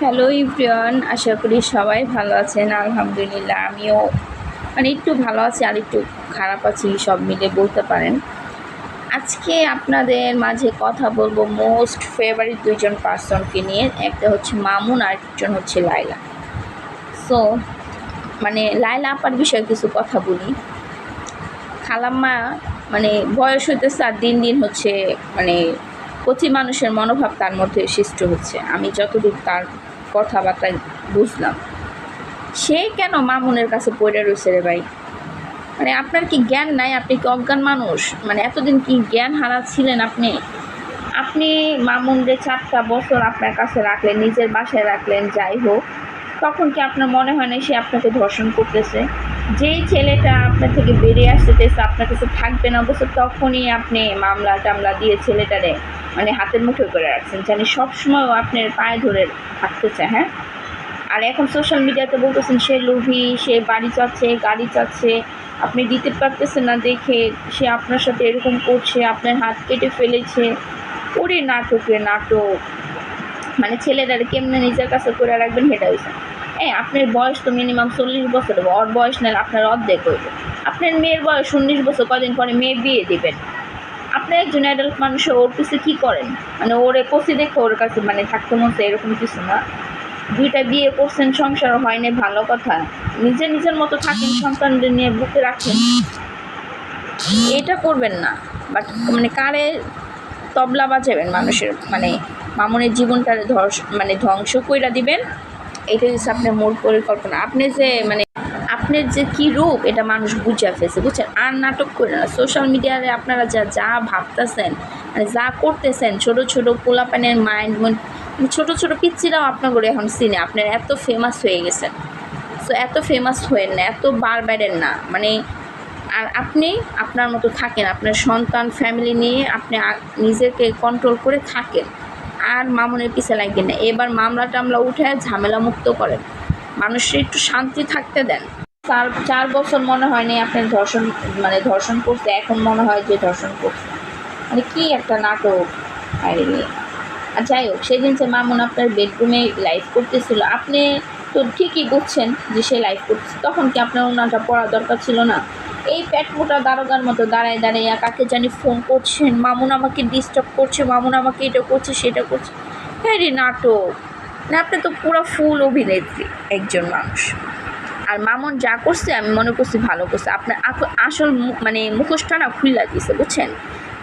Hello everyone, আশা করি সবাই ভালো আছেন। আলহামদুলিল্লাহ আমিও একটু ভালো আছি আর একটু খারাপ আছি, সব মিলে বলতে পারেন। আজকে আপনাদের মাঝে কথা বলবো মোস্ট ফেভারিট দুইজন পার্সনকে নিয়ে। একটা হচ্ছে মামুন আর একজন হচ্ছে লায়লা। সো লায়লা আপার বিষয়ে কিছু কথা বলি। খালাম্মা বয়স হইতেছে আর দিন দিন হচ্ছে প্রতি মানুষের মনোভাব তার মধ্যে সৃষ্টি হচ্ছে। আমি যতটুকু তার কথাবার্তা বুঝলাম, সে কেন মামুনের কাছে পড়ে রয়েছে রে ভাই? আপনার কি জ্ঞান নাই? আপনি কি অজ্ঞান মানুষ? এতদিন কি জ্ঞান হারা ছিলেন আপনি? আপনি মামুনরে 4টা বছর আপনার কাছে রাখলেন, নিজের বাসায় রাখলেন, যাই হোক, তখন কি আপনার মনে হয় না সে আপনাকে ধর্ষণ করতেছে? যেই ছেলেটা আপনার থেকে বেরিয়ে আসতেছে, আপনার কাছে থাকবে না বছর, তখনই আপনি মামলা টামলা দিয়ে ছেলেটারে হাতের মুঠোয় করে রাখছেন, জানি সবসময় আপনার পায়ে ধরে থাকতে চায়। হ্যাঁ, আর এখন সোশ্যাল মিডিয়াতে বলতেছেন সে লোভী, সে বাড়ি চাচ্ছে, গাড়ি চাচ্ছে, আপনি দিতে পারতেছেন না দেখে সে আপনার সাথে এরকম করছে, আপনার হাত কেটে ফেলেছে। ওরে নাটক রে নাটক! ছেলেরা কেমনে নিজের কাছে করে রাখবেন সেটা হয়েছে। আপনার বয়স তো মিনিমাম 40 বছর, ওর বয়স নেই আপনার অর্ধেক হইবে। আপনার মেয়ের বয়স 19 বছর, কদিন পরে মেয়ে বিয়ে দিবেন। আপনি একজন অ্যাডাল্ট মানুষ, ওর পিছিয়ে কী করেন? ওরে কষি দেখে ওর কাছে থাকতে মন চায় এরকম কিছু না। 2টা বিয়ে করছেন, সংসার হয়নি, ভালো কথা। নিজের মতো থাকেন, সন্তানদের নিয়ে বুকে রাখেন, এটা করবেন না। বাট কারে তবলা বাজাবেন মানুষের, মামুনের জীবনটারে ধ্বংস কইরা দিবেন, এটা হচ্ছে আপনার মূল পরিকল্পনা। আপনার যে কী রূপ এটা মানুষ বুঝা ফেলছে, বুঝছেন? আর নাটক করে না। সোশ্যাল মিডিয়ায় আপনারা যা ভাবতেছেন, যা করতেছেন, ছোট ছোট পোলাপানের মাইন্ড, ছোট ছোট পিচ্চিরাও আপনাগুলো এখন সিনে আপনার এত ফেমাস হয়ে গেছেন। সো এত ফেমাস হয়েন না, এত বাড়েন না। আর আপনি আপনার মতো থাকেন, আপনার সন্তান ফ্যামিলি নিয়ে আপনি নিজেকে কন্ট্রোল করে থাকেন, আর মামুনের পিছে লাগবেন না। এবার মামলা টামলা উঠে ঝামেলা মুক্ত করেন, মানুষের একটু শান্তি থাকতে দেন। 4 বছর মনে হয়নি আপনার ধর্ষণ করছে, এখন মনে হয় যে ধর্ষণ করছে। কি একটা নাটক! আর যাই হোক, সেদিন যে মামুন আপনার বেডরুমে লাইভ করতেছিল, আপনি তো ঠিকই বুঝছেন যে সে লাইভ করতেছে, তখন কি আপনার ওনাটা পড়া দরকার ছিল না? এই পেটমোটা দারোগার মতো দাঁড়ায় কাকে জানি ফোন করছেন, মামুন আমাকে ডিস্টার্ব করছে, মামুন আমাকে এটা করছে সেটা করছে। হ্যাঁ রে নাটক! আপনি তো পুরো ফুল অভিনেত্রী একজন মানুষ। আর মামুন যা করছে আমি মনে করছি ভালো করছে। আপনার আসল মুখোশটা না খুলে দিয়েছে, বুঝছেন?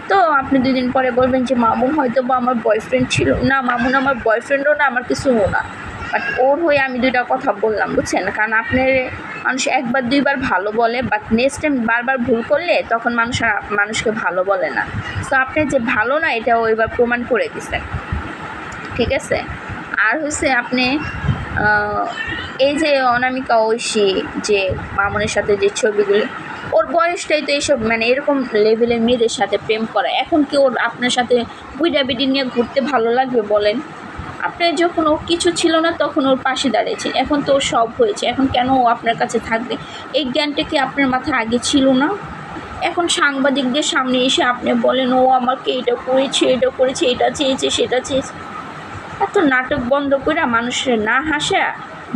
তো আপনি 2 দিন পরে বলবেন যে মামুন হয়তো বা আমার বয়ফ্রেন্ড ছিল না। মামুন আমার বয়ফ্রেন্ডও না, আমার কিছুও না। বাট ওর হয়ে আমি 2টা কথা বললাম, বুঝছেন? কারণ আপনার মানুষ 1বার 2বার ভালো বলে, বাট নেক্সট টাইম বারবার ভুল করলে তখন মানুষকে ভালো বলে না। সো আপনি যে ভালো না, এটাও এবার প্রমাণ করে দিচ্ছেন, ঠিক আছে? আর হচ্ছে আপনি এই যে অনামিকা ঐশী, যে মামুনের সাথে যে ছবিগুলো, ওর বয়সটাই তো এইসব এরকম লেভেলের মেয়েদের সাথে প্রেম করা। এখন কি ওর আপনার সাথে বুইডাবিডি নিয়ে ঘুরতে ভালো লাগবে বলেন? আপনার যখন ও কিছু ছিল না তখন ওর পাশে দাঁড়িয়েছে, এখন তো ওর সব হয়েছে, এখন কেন ও আপনার কাছে থাকবে? এই জ্ঞানটা কি আপনার মাথায় আগে ছিল না? এখন সাংবাদিকদের সামনে এসে আপনি বলেন ও আমাকে এটা করেছে, এটা চেয়েছে, সেটা চেয়েছে। এত নাটক বন্ধ করে মানুষের না হাসা,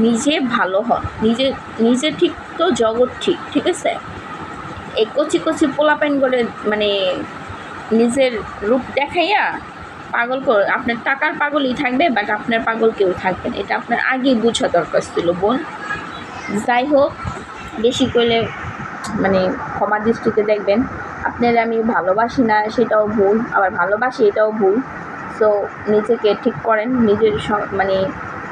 নিজে ভালো হন। নিজে ঠিক তো জগৎ ঠিক, ঠিক আছে? এই কচি কচি পোলাপাইন করে নিজের রূপ দেখাইয়া পাগল করে, আপনার টাকার পাগলই থাকবে, বাট আপনার পাগল কেউ থাকবে না। এটা আপনার আগেই বোঝা দরকার ছিল, বোন। যাই হোক, বেশি করলে ক্ষমা দৃষ্টিতে দেখবেন। আপনার আমি ভালোবাসি না সেটাও ভুল, আবার ভালোবাসি এটাও ভুল। সো নিজেকে ঠিক করেন, নিজের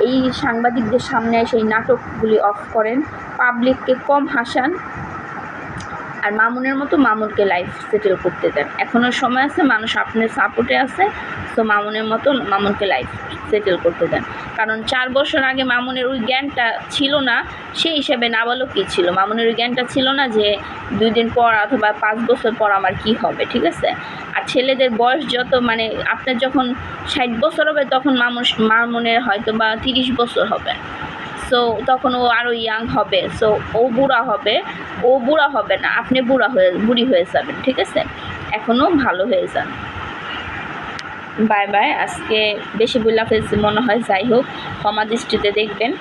এই সাংবাদিকদের সামনে এসে এই নাটকগুলি অফ করেন, পাবলিককে কম হাসান, আর মামুনের মতো মামুনকে লাইফ সেটেল করতে দেন। এখনও সময় আছে, মানুষ আপনার সাপোর্টে আছে। তো মামুনের মতো মামুনকে লাইফ সেটেল করতে দেন। কারণ 4 বছর আগে মামুনের ওই জ্ঞানটা ছিল না, সেই হিসাবে নাবালকই ছিল। মামুনের ওই জ্ঞানটা ছিল না যে 2 দিন পর অথবা 5 বছর পর আমার কি হবে, ঠিক আছে? আর ছেলেদের বয়স যত আপনার যখন 60 বছর হবে, তখন মামুনের হয়তো বা 30 বছর হবে। সো তখন ও আরও ইয়াং হবে। সো ও বুড়া হবে না, আপনি বুড়ি হয়ে যাবেন, ঠিক আছে? এখনও ভালো হয়ে যান। Bye bye. আজকে বেশি বইলা ফেলছি মনে হয়, যাই হোক ক্ষমা দৃষ্টিতে দেখবেন।